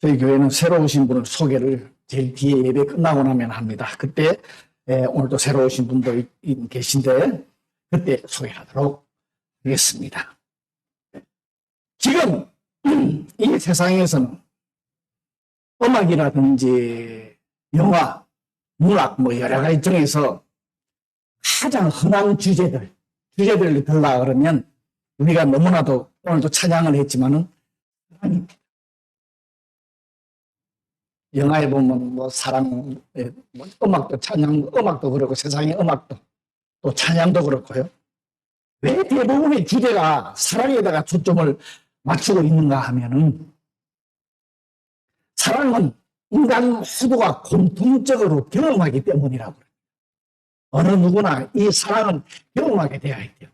저희 교회는 새로 오신 분을 소개를 제일 뒤에 예배 끝나고 나면 합니다. 그때 오늘도 새로 오신 분도 계신데 그때 소개하도록 하겠습니다. 지금 이 세상에서는 음악이라든지 영화, 문학 뭐 여러 가지 중에서 가장 흔한 주제들을 들라 그러면 우리가 너무나도 오늘도 찬양을 했지만은 사랑입니다. 영화에 보면 뭐 사랑, 뭐 음악도 찬양, 음악도 그렇고 세상의 음악도 또 찬양도 그렇고요. 왜 대부분의 주제가 사랑에다가 초점을 맞추고 있는가 하면은 사랑은 인간 모두가 공통적으로 경험하기 때문이라고 그래요. 어느 누구나 이 사랑은 경험하게 되어야 돼요.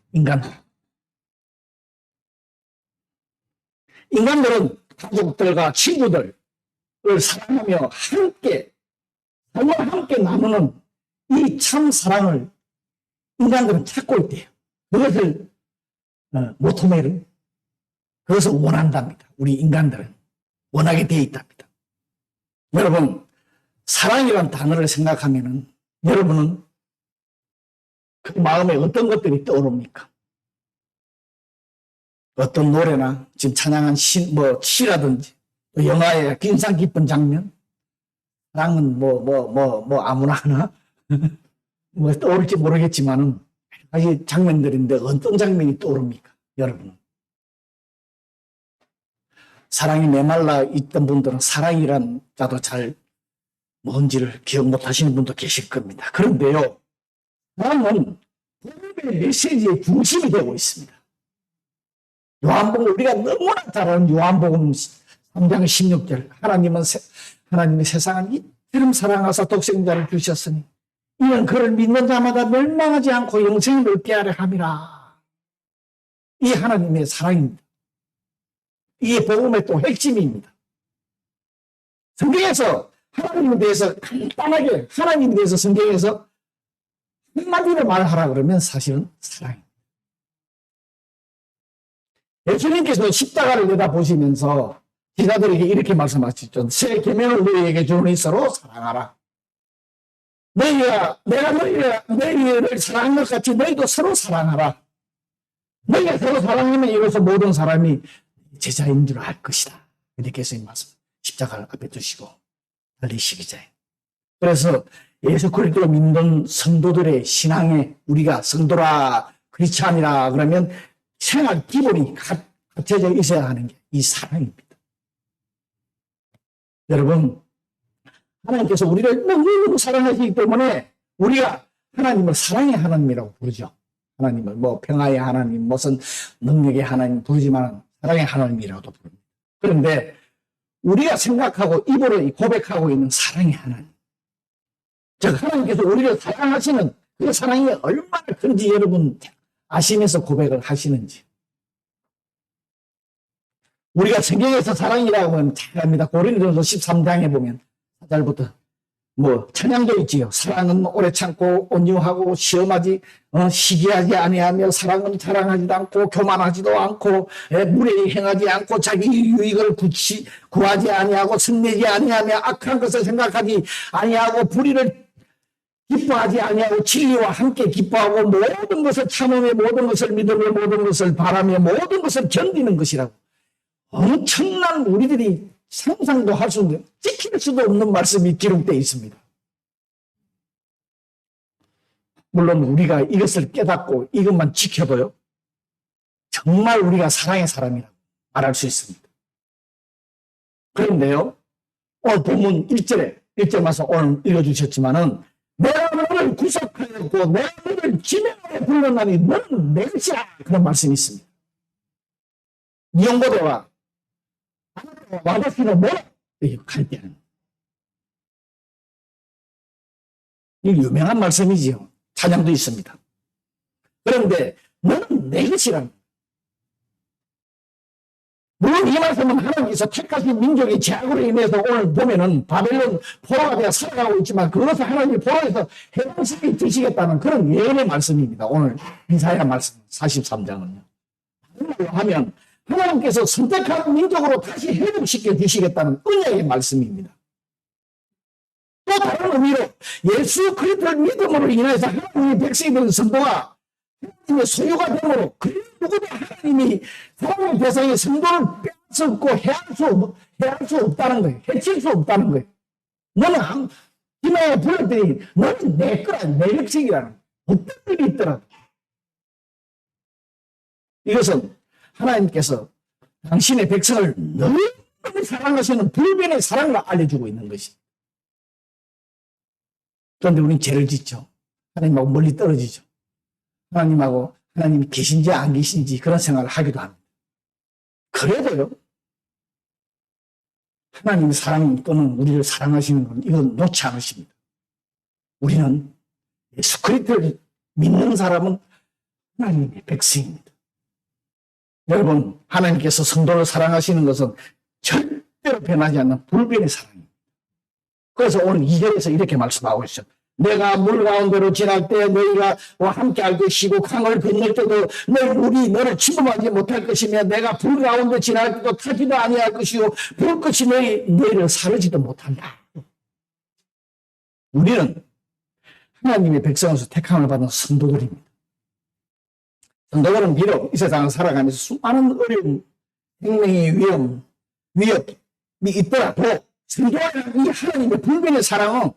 인간들은 가족들과 친구들 을 사랑하며 삶을 함께 나누는 이 참 사랑을 인간들은 찾고 있대요. 그것을 모토메를 그것을 원한답니다. 우리 인간들은 원하게 되어 있답니다. 여러분, 사랑이란 단어를 생각하면은 여러분은 그 마음에 어떤 것들이 떠오릅니까? 어떤 노래나 지금 찬양한 시라든지 영화의 인상 깊은 장면, 사랑은 아무나 하나 뭐 떠오를지 모르겠지만은 아직 장면들인데 어떤 장면이 떠오릅니까, 여러분은? 사랑이 메말라 있던 분들은 사랑이란 자도 잘 뭔지를 기억 못하시는 분도 계실 겁니다. 그런데요, 사랑은 복음의 메시지의 중심이 되고 있습니다. 요한복음, 우리가 너무나 잘 아는 요한복음 3장 16절, 하나님의 세상을 이처럼 사랑하사 독생자를 주셨으니 이는 그를 믿는 자마다 멸망하지 않고 영생을 얻게 하려 함이라. 이 하나님의 사랑입니다. 이게 복음의 또 핵심입니다. 성경에서 하나님에 대해서 간단하게 하나님에 대해서 성경에서 한마디로 말하라 그러면 사실은 사랑입니다. 예수님께서 십자가를 내다보시면서 제자들에게 이렇게 말씀하셨죠. 새 계명을 너희에게 주노니 서로 사랑하라. 내가 너희를 사랑한 것 같이 너희도 서로 사랑하라. 너희가 서로 사랑하면 이로써 모든 사람이 제자인 줄 알 것이다. 이렇게 해서 말씀 십자가를 앞에 두시고 달리시기 전에. 그래서 예수 그리스도를 믿는 성도들의 신앙에 우리가 성도라 크리스찬이라 그러면 생활 기본이 갖춰져 있어야 하는 게 이 사랑입니다. 여러분, 하나님께서 우리를 너무너무 사랑하시기 때문에 우리가 하나님을 사랑의 하나님이라고 부르죠. 하나님을 평화의 하나님, 무슨 능력의 하나님 부르지만 사랑의 하나님이라고도 부릅니다. 그런데 우리가 생각하고 입으로 고백하고 있는 사랑의 하나님, 즉 하나님께서 우리를 사랑하시는 그 사랑이 얼마나 큰지 여러분 아시면서 고백을 하시는지. 우리가 성경에서 사랑이라고 하면 잘 압니다. 고린도전서 13장에 보면 4절부터 찬양도 있지요. 사랑은 오래 참고 온유하고 시기하지 아니하며 사랑은 자랑하지도 않고 교만하지도 않고 무례히 행하지 않고 자기 유익을 구하지 아니하고 승리하지 아니하며 악한 것을 생각하지 아니하고 불의를 기뻐하지 아니하고 진리와 함께 기뻐하고 모든 것을 참으며 모든 것을 믿으며 모든 것을 바라며 모든 것을 견디는 것이라고. 엄청난 우리들이 상상도 할 수 없는, 지킬 수도 없는 말씀이 기록되어 있습니다. 물론 우리가 이것을 깨닫고 이것만 지켜도요, 정말 우리가 사랑의 사람이라고 말할 수 있습니다. 그런데요, 오늘 본문 1절 말씀 오늘 읽어주셨지만은 내가 너를 구속하였고 내가 너를 지명하여 불렀나니 너는 내 것이라, 그런 말씀이 있습니다. 니온고대와 와다시노 뭐라 갈 때는 이 유명한 말씀이지요. 찬양도 있습니다. 그런데 너는 내 것이라. 물론 이 말씀은 하나님께서 택하신 민족의 제약으로 인해서 오늘 보면은 바벨론 포로가 되어 살아가고 있지만 그것을 하나님이 포로에서 해방시켜 주시겠다는 그런 예언의 말씀입니다. 오늘 이사야 말씀 43장은요. 하면 하나님께서 선택한 민족으로 다시 회복시켜 주시겠다는 은혜의 말씀입니다. 또 다른 의미로 예수 그리스도를 믿음으로 인해서 하나님의 백성이 된 성도가 하나님의 소유가 되므로 그 누구도 하나님이 사랑의 대상의 성도를 빼앗을 수 없고 해할 수 없다는 거예요. 해칠 수 없다는 거예요. 너는 기마에 불렀더니 너는 내 거라, 내 백성이라는 거예요. 어떤 일이 있더라도. 이것은 하나님께서 당신의 백성을 너무 사랑하시는 불변의 사랑을 알려주고 있는 것입니다. 그런데 우리는 죄를 짓죠. 하나님하고 멀리 떨어지죠. 하나님이 계신지 안 계신지 그런 생각을 하기도 합니다. 그래도요, 하나님의 사랑 또는 우리를 사랑하시는 건 이건 놓지 않으십니다. 우리는 예수 그리스도를 믿는 사람은 하나님의 백성입니다. 여러분, 하나님께서 성도를 사랑하시는 것은 절대로 변하지 않는 불변의 사랑입니다. 그래서 오늘 2절에서 이렇게 말씀하고 있어요. 내가 물 가운데로 지날 때 너희가 함께 할 것이고 강을 건널 때도 물이 너를 침범하지 못할 것이며 내가 불 가운데 지날 때도 타지도 아니할 것이고 불꽃이 너희를 사르지도 못한다. 우리는 하나님의 백성으로서 택함을 받은 성도들입니다. 성도들은 비록 이 세상을 살아가면서 수많은 어려움, 생명의 위협이 있더라도 성도라는 이 하나님의 불변의 사랑은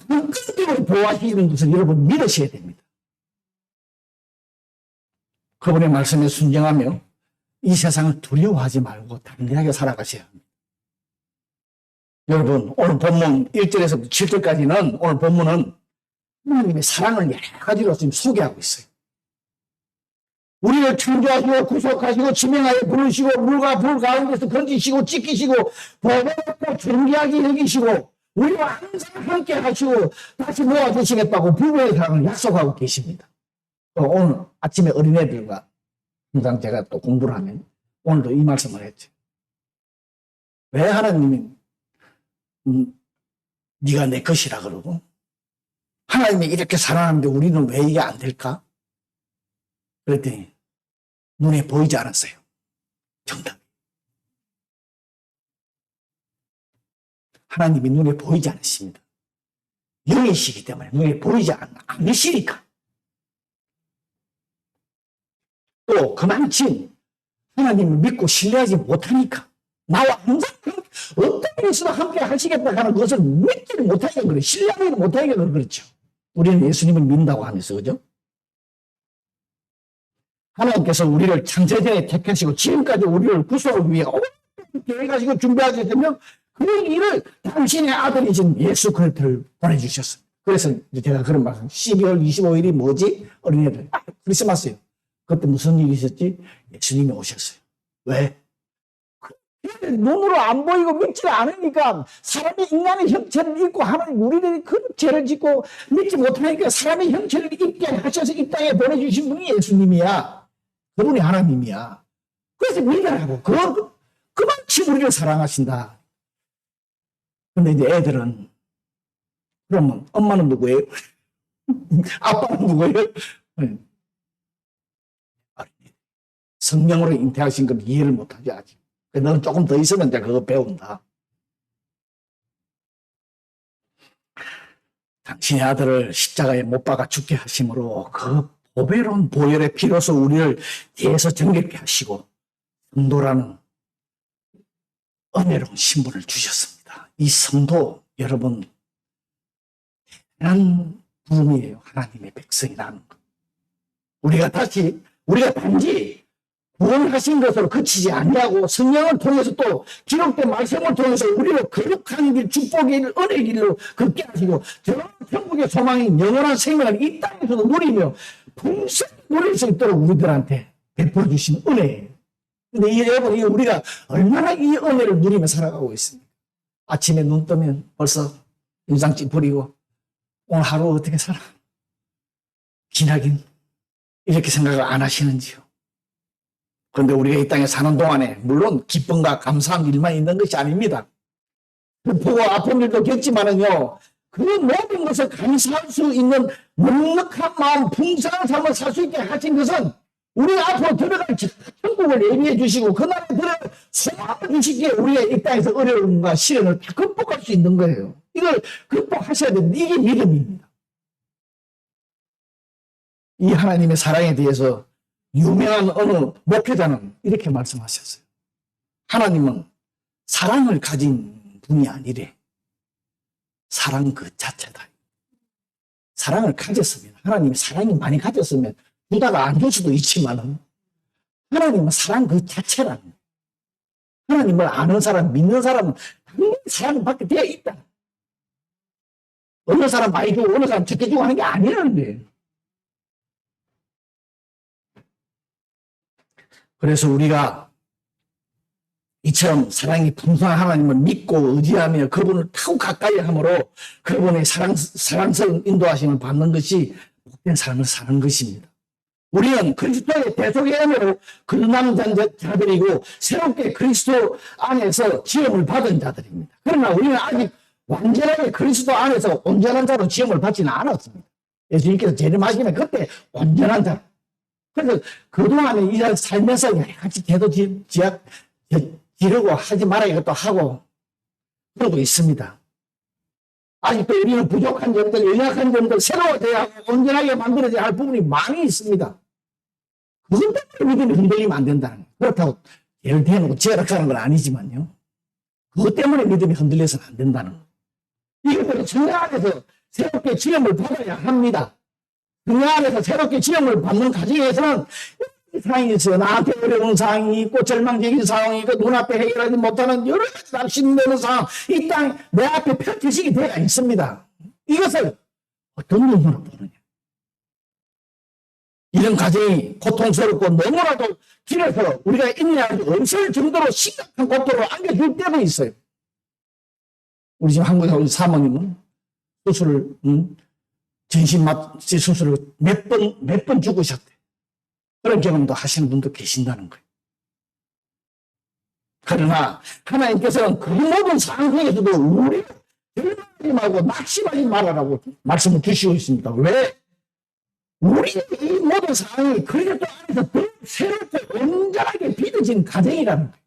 끝까지 보호하시는 것을 여러분 믿으셔야 됩니다. 그분의 말씀에 순종하며 이 세상을 두려워하지 말고 담대하게 살아가셔야 합니다. 여러분, 오늘 본문 1절에서부터 7절까지는 오늘 본문은 하나님의 사랑을 여러 가지로 지금 소개하고 있어요. 우리를 창조하시고 구속하시고 지명하여 부르시고 물과 불 가운데서 건지시고 지키시고 보호하고 존귀하게 여기시고 우리와 항상 함께 하시고 다시 모아주시겠다고 불변의 사랑을 약속하고 계십니다. 오늘 아침에 어린애들과 항상 제가 또 공부를 하면 오늘도 이 말씀을 했죠. 왜 하나님이 네가 내 것이라 그러고 하나님이 이렇게 사랑하는데 우리는 왜 이게 안 될까? 그랬더니 눈에 보이지 않았어요. 정답. 하나님이 눈에 보이지 않으십니다. 영이시기 때문에 눈에 보이지 않으시니까. 또 그만큼 하나님을 믿고 신뢰하지 못하니까 나와 항상 어떤 일이 있어도 함께 하시겠다 하는 것을 믿지를 못하니까 그래요. 신뢰하지 못하니까 그렇죠. 우리는 예수님을 믿는다고 하면서 그죠? 하나님께서 우리를 창세전에 택하시고 지금까지 우리를 구속을 위해 계획하시고 준비하셨다면 그 일을 당신의 아들이신 예수 그리스도를 보내주셨어요. 그래서 제가 그런 말씀 12월 25일이 뭐지? 어린애들 크리스마스요. 그때 무슨 일이 있었지? 예수님이 오셨어요. 왜? 눈으로 안 보이고 믿지 않으니까 사람이 인간의 형체를 입고 하나님 우리들이 그 죄를 짓고 믿지 못하니까 사람의 형체를 입게 하셔서 이 땅에 보내주신 분이 예수님이야. 그분이 하나님이야. 그래서 믿으라고. 그만큼 우리를 사랑하신다. 근데 이제 애들은 그러면 엄마는 누구예요? 아빠는 누구예요? 성령으로 잉태하신 걸 이해를 못하지 아직. 너는 조금 더 있으면 이제 그거 배운다. 당신의 아들을 십자가에 못 박아 죽게 하심으로 그 보배로운 보혈의 피로서 우리를 대해서 정결케 하시고 성도라는 은혜로운 신분을 주셨습니다. 이 성도 여러분 대단한 부름이에요. 하나님의 백성이라는 것. 우리가 단지 구원하신 것으로 그치지 않냐고 성령을 통해서 또 기록된 말씀을 통해서 우리를 거룩한 길, 축복의 길, 은혜의 길로 걷게 하시고 저런 천국의 소망인 영원한 생명을 이 땅에서도 누리며 풍성히 누릴 수 있도록 우리들한테 베풀어 주신 은혜예요. 근데 여러분, 우리가 얼마나 이 은혜를 누리며 살아가고 있습니까? 아침에 눈 뜨면 벌써 인상 찌푸리고 오늘 하루 어떻게 살아? 지나긴 이렇게 생각을 안 하시는지요? 그런데 우리가 이 땅에 사는 동안에 물론 기쁨과 감사한 일만 있는 것이 아닙니다. 슬프고 아픈 일도 겪지만은요, 그 모든 것을 감사할 수 있는 넉넉한 마음, 풍성한 삶을 살 수 있게 하신 것은 우리 앞으로 들어갈 천국을 예비해 주시고 그날에 들어 소망을 주시기에 우리가 이 땅에서 어려움과 시련을 다 극복할 수 있는 거예요. 이걸 극복하셔야 됩니다. 이게 믿음입니다. 이 하나님의 사랑에 대해서 유명한 어느 목회자는 이렇게 말씀하셨어요. 하나님은 사랑을 가진 분이 아니래. 사랑 그 자체다. 사랑을 가졌으면, 하나님이 사랑이 많이 가졌으면 주다가 안 줄 수도 있지만 하나님은 사랑 그 자체라는 거예요. 하나님을 아는 사람, 믿는 사람은 당연히 사랑을 받게 되어 있다. 어느 사람 많이 주고 어느 사람 적게 주고 하는 게 아니라는 거예요. 그래서 우리가 이처럼 사랑이 풍성한 하나님을 믿고 의지하며 그분을 타고 가까이 함으로 그분의 사랑스러운 인도하심을 받는 것이 복된 삶을 사는 것입니다. 우리는 그리스도의 대속의 은혜로 거듭난 자들이고 새롭게 그리스도 안에서 지음을 받은 자들입니다. 그러나 우리는 아직 완전하게 그리스도 안에서 온전한 자로 지음을 받지는 않았습니다. 예수님께서 재림하시면 그때 온전한 자. 그래서 그동안에 이 살면서 여러 가지 죄도 지르고 하지 말아야 이것도 하고 그러고 있습니다. 아직도 우리는 부족한 점들, 연약한 점들, 새로워져야 하고 온전하게 만들어져야 할 부분이 많이 있습니다. 그것 때문에 믿음이 흔들리면 안 된다는 거예요. 그렇다고 예를 대놓고 죄악하는 건 아니지만요. 그것 때문에 믿음이 흔들려서는 안 된다는 거예요. 이것들은 성령 안에서 새롭게 지음을 받아야 합니다. 성령 안에서 새롭게 지음을 받는 과정에서는 상황이 있어요. 나한테 어려운 상황이 있고 절망적인 상황이 있고 눈앞에 해결하지 못하는 여러 가지 낙심되는 상황 이 땅에 내 앞에 펼쳐지게 되어 있습니다. 이것을 어떤 눈으로 보느냐. 이런 과정이 고통스럽고 너무나도 길어서 우리가 인내할 수 없을 정도로 심각한 고통을 안겨줄 때도 있어요. 우리 지금 한국에 온 사모님은 수술을 전신마취 수술을 몇 번 죽으셨대. 그런 경험도 하시는 분도 계신다는 거예요. 그러나 하나님께서는 그 모든 상황 중에서도 우리가 절망하지 말고 낙심하지 말아라고 말씀을 주시고 있습니다. 왜? 우리의 이 모든 상황이 그리스도 안에서 더 새롭게 온전하게 빚어진 과정이라는 거예요.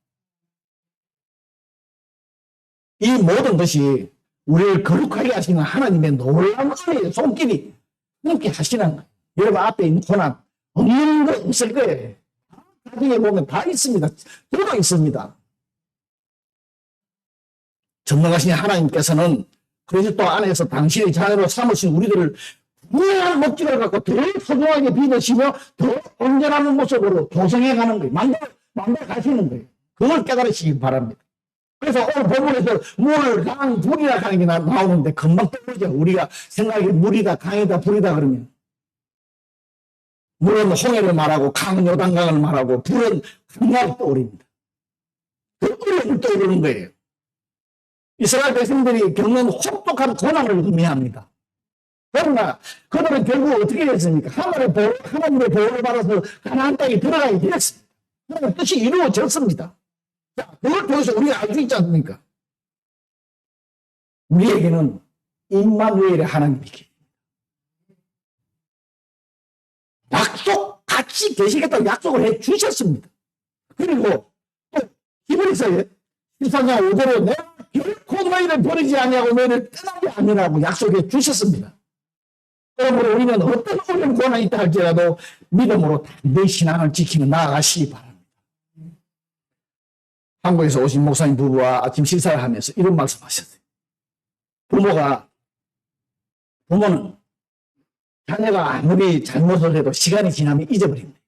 이 모든 것이 우리를 거룩하게 하시는 하나님의 놀라운 은혜의 손길이 함께 하시는 거예요. 여러분 앞에 있는 고난 없는 거 없을 거예요. 나중에 보면 다 있습니다. 저도 있습니다. 전능하신 하나님께서는 그리스도 안에서 당신의 자녀로 삼으신 우리들을 무한한 목적을 갖고 더 소중하게 빚으시며 더 온전한 모습으로 조성해가는 거예요. 만들어 가시는 거예요. 그걸 깨달으시기 바랍니다. 그래서 오늘 본문에서 물, 강, 불이라 하는 게 나오는데 금방 떠오르죠. 우리가 생각이 물이다, 강이다, 불이다 그러면. 물은 홍해를 말하고 강은 요단강을 말하고 불은 강락을 떠오릅니다. 그 어려움을 떠오르는 거예요. 이스라엘 백성들이 겪는 혹독한 고난을 의미합니다. 그러나 그들은 결국 어떻게 됐습니까? 하나님의 보호를 받아서 가나안 땅에 들어가게 되었습니다. 하나님의 뜻이 이루어졌습니다. 자, 그걸 통해서 우리가 알 수 있지 않습니까? 우리에게는 임마누엘의 하나님이 계십니다. 약속 같이 계시겠다고 약속을 해 주셨습니다. 그리고 또 히브리서 13장 5절에 내가 결코 너희를 버리지 아니하고 너희를 떠나지 아니라고 약속해 주셨습니다. 그러므로 우리는 어떤 어려운 고난이 있다 할지라도 믿음으로 내 신앙을 지키며 나아가시기 바랍니다. 한국에서 오신 목사님 부부와 아침 식사를 하면서 이런 말씀하셨어요. 부모는 자녀가 아무리 잘못을 해도 시간이 지나면 잊어버립니다.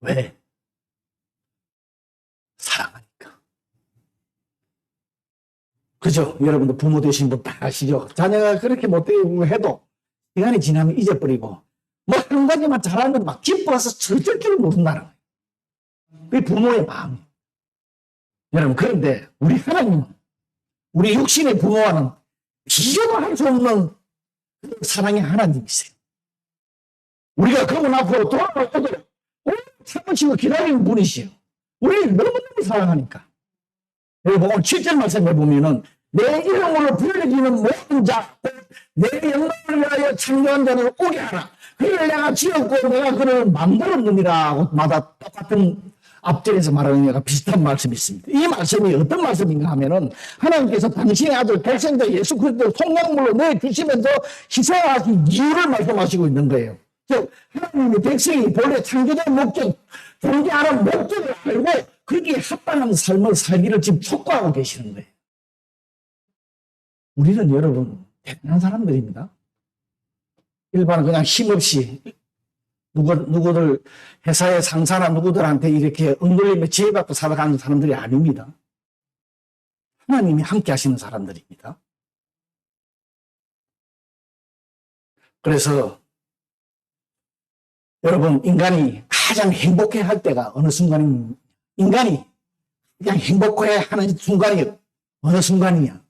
왜? 사랑하니까. 그죠? 여러분도 부모 되신 분 다 아시죠? 자녀가 그렇게 못되고 해도 시간이 지나면 잊어버리고 뭐 한 가지만 잘하면 막 기뻐서 철철 줄 모른다는 거예요. 그게 부모의 마음이에요. 여러분 그런데 우리 하나님은 우리 육신의 부모와는 비교도 할 수 없는 사랑의 하나님이세요. 우리가 그분 앞으로 돌아오도록 참으시고 기다리는 분이시요. 우리를 너무너무 사랑하니까. 여러분 오늘 7절 말씀을 보면은 내 이름으로 불려지는 모든 자, 내 영광을 위하여 창조한 자는 오게 하라. 그를 내가 지었고 내가 그를 만들었느니라. 마다 똑같은 앞절에서 말하는 거가 비슷한 말씀이 있습니다. 이 말씀이 어떤 말씀인가 하면은 하나님께서 당신의 아들 독생자 예수 그리스도를 속량물로 내주시면서 희생하신 이유를 말씀하시고 있는 거예요. 즉 하나님의 백성이 본래 창조된 목적, 존재하는 목적을 알고 거기에 합당한 삶을 살기를 지금 촉구하고 계시는 거예요. 우리는 여러분 대단한 사람들입니다. 일반은 그냥 힘없이 누구들 회사의 상사나 누구들한테 이렇게 억눌리며 지혜받고 살아가는 사람들이 아닙니다. 하나님이 함께 하시는 사람들입니다. 그래서 여러분 인간이 가장 행복해할 때가 어느 순간입니까? 인간이 가장 행복해하는 순간이 어느 순간이냐?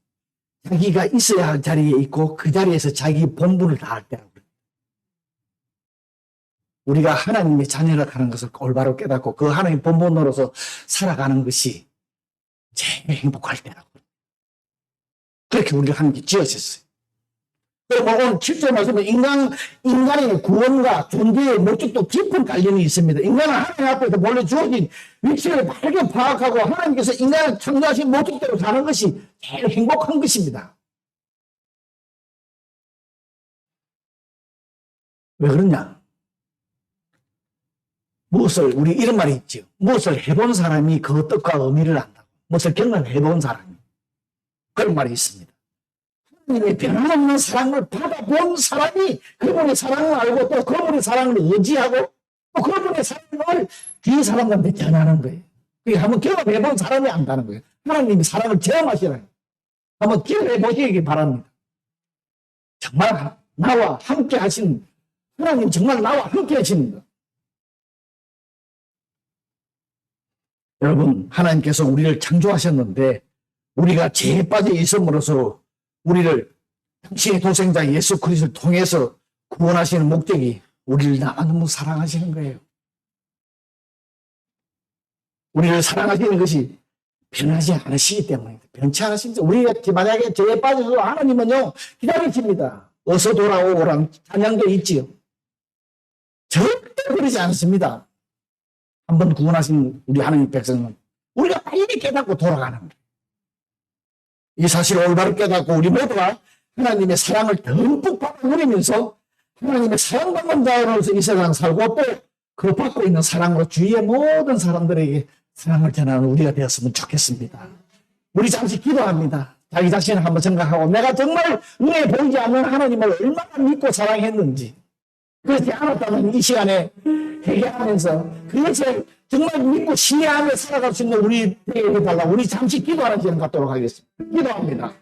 자기가 있어야 할 자리에 있고 그 자리에서 자기 본분을 다할 때라고. 우리가 하나님의 자녀라는 것을 올바로 깨닫고 그 하나님의 본분으로서 살아가는 것이 제일 행복할 때라고. 그렇게 우리가 하나님께 지어졌어요. 그리고 오늘 7절 말씀은 인간의 구원과 존재의 목적도 깊은 관련이 있습니다. 인간은 하나님 앞에서 본래 주어진 위치를 바르게 파악하고 하나님께서 인간을 창조하신 목적대로 사는 것이 제일 행복한 것입니다. 왜 그러냐? 우리 이런 말이 있죠. 무엇을 해본 사람이 그 뜻과 의미를 안다고. 무엇을 경험해본 사람이. 그런 말이 있습니다. 하나님의 변함없는 사랑을 받아본 사람이 그분의 사랑을 알고 또 그분의 사랑을 의지하고 또 그분의 사랑을 뒤에 사람들한테 전하는 거예요. 그게 한번 경험해본 사람이 안다는 거예요. 하나님이 사랑을 체험하시라는 거예요. 한번 기억해 보시기 바랍니다. 정말 나와 함께 하신 하나님 정말 나와 함께 하시는 거. 여러분 하나님께서 우리를 창조하셨는데 우리가 죄에 빠져 있음으로써 우리를 당신의 동생자 예수 그리스도를 통해서 구원하시는 목적이 우리를 너무 사랑하시는 거예요. 우리를 사랑하시는 것이 변하지 않으시기 때문입니다. 변치 않으십니다. 우리가 만약에 죄에 빠져서 하나님은요 기다리십니다. 어서 돌아오라는 찬양도 있지요. 절대 그러지 않습니다. 한번 구원하신 우리 하나님 백성은 우리가 빨리 깨닫고 돌아가는 거예요. 이 사실을 올바로 깨닫고 우리 모두가 하나님의 사랑을 듬뿍 받아 누리면서 하나님의 사랑받는 자로서 이 세상 살고 또 그 받고 있는 사랑으로 주위의 모든 사람들에게 사랑을 전하는 우리가 되었으면 좋겠습니다. 우리 잠시 기도합니다. 자기 자신을 한번 생각하고 내가 정말 눈에 보이지 않는 하나님을 얼마나 믿고 사랑했는지 그렇지 않았다면 이 시간에 회개하면서 그것을 정말 믿고 신뢰하며 살아갈 수 있는 우리 되게 해달라고 우리 잠시 기도하는 시간 갖도록 하겠습니다. 기도합니다.